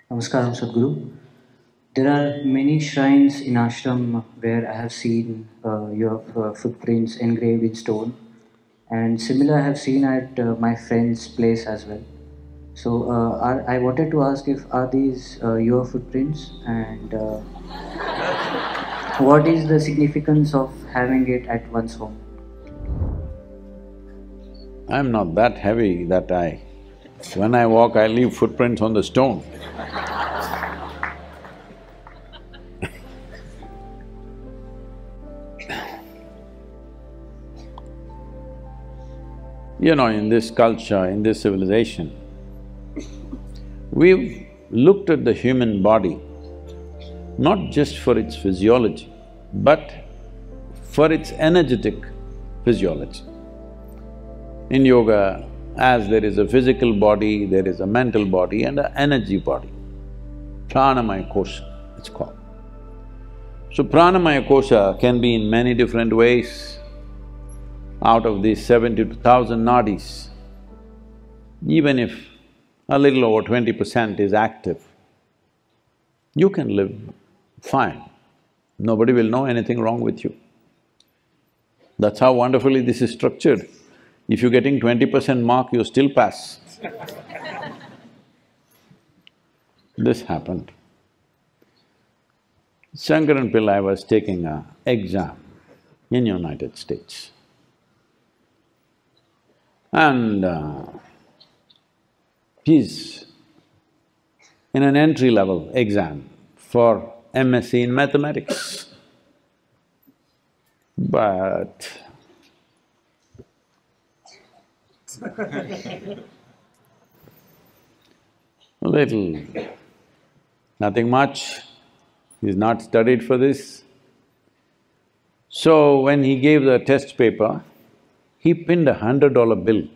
Namaskaram, Sadhguru. There are many shrines in ashram where I have seen your footprints engraved in stone, and similar I have seen at my friend's place as well. So, I wanted to ask if are these your footprints, and what is the significance of having it at one's home? I'm not that heavy that when I walk, I leave footprints on the stone. You know, in this culture, in this civilization, we've looked at the human body not just for its physiology, but for its energetic physiology. In yoga, as there is a physical body, there is a mental body and an energy body. Pranamaya kosha, it's called. So pranamaya kosha can be in many different ways. Out of these 72,000 nadis, even if a little over 20% is active, you can live fine. Nobody will know anything wrong with you. That's how wonderfully this is structured. If you're getting 20% mark, you still pass. This happened. Shankaran Pillai was taking an exam in United States. And he's in an entry-level exam for MSc in mathematics. But little, nothing much, he's not studied for this. So when he gave the test paper, he pinned $100 bill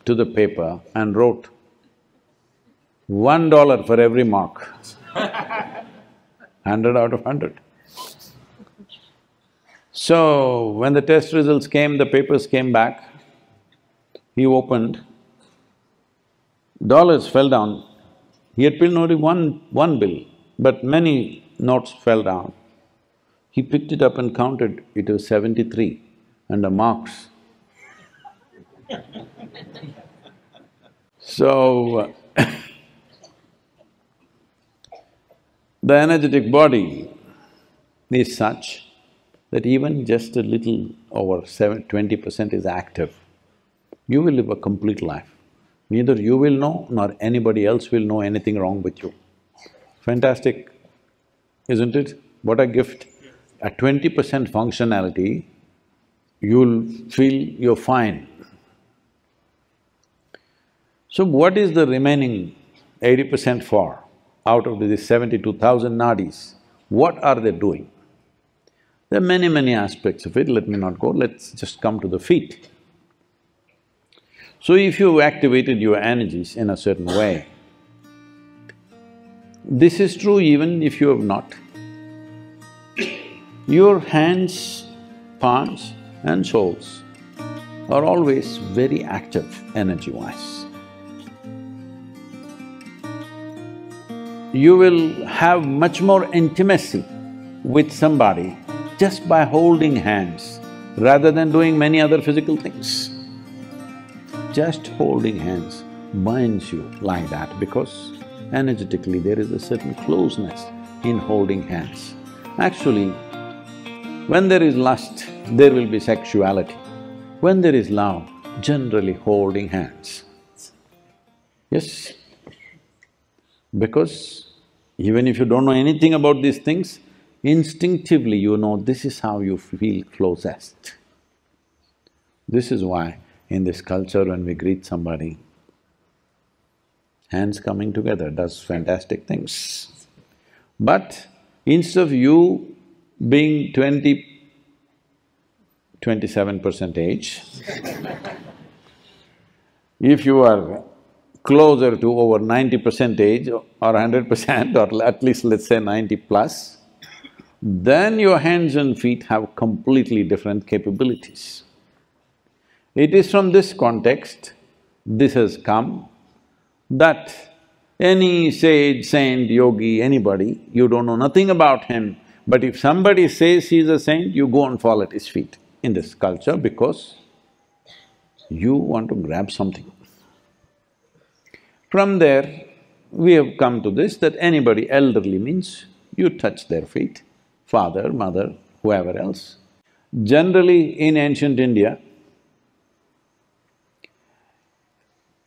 to the paper and wrote, $1 for every mark, 100 out of 100. So when the test results came, the papers came back, he opened, dollars fell down. He had pinned only one bill, but many notes fell down. He picked it up and counted, it was 73. And the marks. So, the energetic body is such that even just a little over 20% is active, you will live a complete life. Neither you will know nor anybody else will know anything wrong with you. Fantastic, isn't it? What a gift. At 20% functionality, you'll feel you're fine. So what is the remaining 80% for? Out of these 72,000 nadis, what are they doing? There are many aspects of it, let me not go, let's just come to the feet. So if you've activated your energies in a certain way, this is true even if you have not. Your hands, palms and soles are always very active energy-wise. You will have much more intimacy with somebody just by holding hands rather than doing many other physical things. Just holding hands binds you like that because energetically there is a certain closeness in holding hands. Actually, when there is lust, there will be sexuality. When there is love, generally holding hands. Yes? Because even if you don't know anything about these things, instinctively you know this is how you feel closest. This is why in this culture when we greet somebody, hands coming together does fantastic things. But instead of you being 27% age, if you are closer to over 90% age or 100% or at least let's say 90 plus, then your hands and feet have completely different capabilities. It is from this context, this has come, that Any sage, saint, yogi, anybody, you don't know nothing about him, but if somebody says he's a saint, you go and fall at his feet in this culture because you want to grab something. From there, we have come to this that anybody elderly means you touch their feet, father, mother, whoever else. Generally, in ancient India,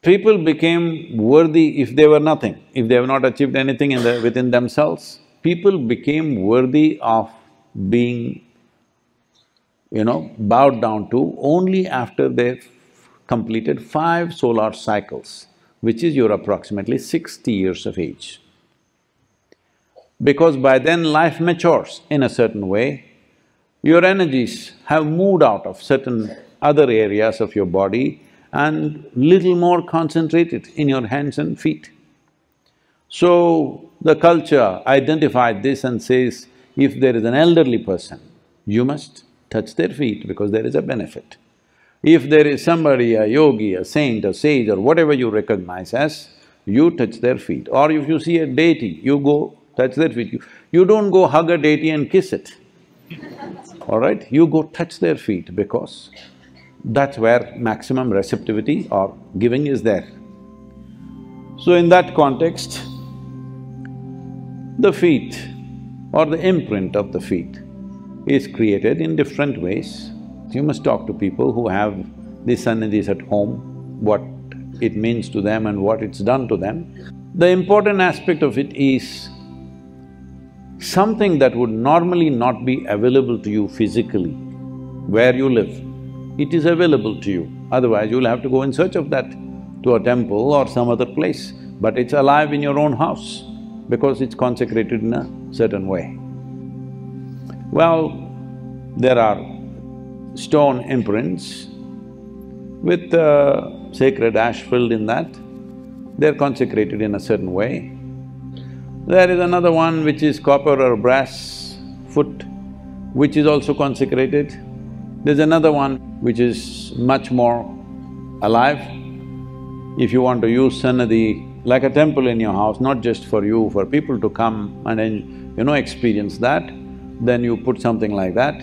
people became worthy if they were nothing, if they have not achieved anything within themselves. People became worthy of being, bowed down to only after they've completed 5 solar cycles, which is you're approximately 60 years of age. Because by then life matures in a certain way, your energies have moved out of certain other areas of your body and little more concentrated in your hands and feet. So, the culture identified this and says, if there is an elderly person, you must touch their feet because there is a benefit. If there is somebody, a yogi, a saint, a sage or whatever you recognize as, you touch their feet. Or if you see a deity, you go touch their feet. You don't go hug a deity and kiss it, all right? You go touch their feet because that's where maximum receptivity or giving is there. So in that context, the feet or the imprint of the feet is created in different ways. You must talk to people who have these sannidhis at home, what it means to them and what it's done to them. The important aspect of it is something that would normally not be available to you physically, where you live. It is available to you, otherwise you'll have to go in search of that to a temple or some other place, but it's alive in your own house because it's consecrated in a certain way. Well, there are stone imprints with sacred ash filled in that, they're consecrated in a certain way. There is another one which is copper or brass foot, which is also consecrated. There's another one which is much more alive. If you want to use Sannidhi like a temple in your house, not just for you, for people to come and experience that, then you put something like that.